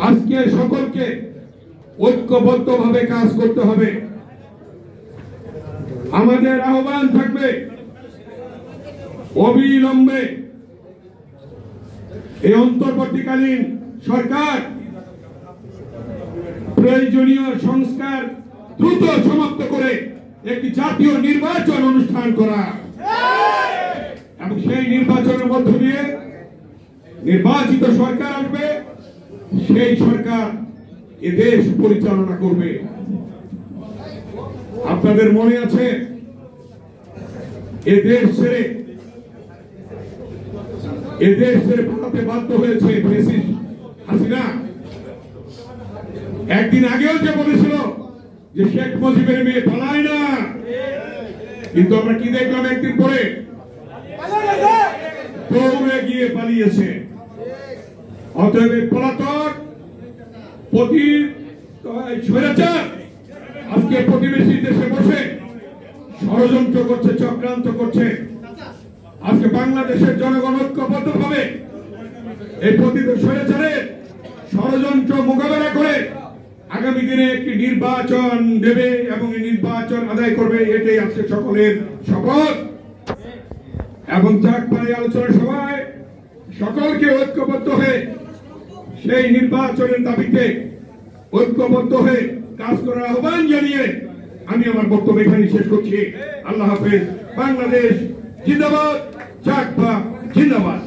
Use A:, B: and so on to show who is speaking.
A: আজকে সকলকে ঐক্যবদ্ধভাবে কাজ করতে হবে। আমাদের আহ্বান থাকবে অবিলম্বে এই অন্তর্বর্তীকালীন সরকার প্রয়োজনীয় সংস্কার দ্রুত সমাপ্ত করে একটি জাতীয় নির্বাচন অনুষ্ঠান করা এবং সেই নির্বাচনের মধ্য দিয়ে নির্বাচিত সরকার আসবে, সেই সরকার এ দেশ পরিচালনা করবে। আপনাদের মনে আছে এ দেশ ছেড়ে পালাতে বাধ্য হয়েছে ফ্যাসিস্ট হাসিনা। একদিন আগেও যে বলেছিল যে শেখ মুজিবের মেয়ে পালায় না, কিন্তু আমরা কি দেখলাম একদিন পরে দৌড়ে গিয়ে পালিয়েছে। অতএব পলাতক স্বৈরাচার আজকে প্রতিবেশী দেশে বসে ষড়যন্ত্র করছে, চক্রান্ত করছে। আজকে বাংলাদেশের জনগণ ঐক্যবদ্ধভাবে এই স্বৈরাচারের ষড়যন্ত্র মোকাবেলা করে আগামী দিনে একটি নির্বাচন দেবে এবং এই নির্বাচন আদায় করবে, এটাই আজকে সকলের শপথ। এবং চাকপাড়ি আলোচনা সভায় সকলকে ঐক্যবদ্ধ হয়ে সেই নির্বাচনের দাবিতে ঐক্যবদ্ধ হয়ে কাজ করার আহ্বান জানিয়ে আমি আমার বক্তব্য এখানে শেষ করছি। আল্লাহ হাফেজ। বাংলাদেশ জিন্দাবাদ, চাকপা জিন্দাবাদ।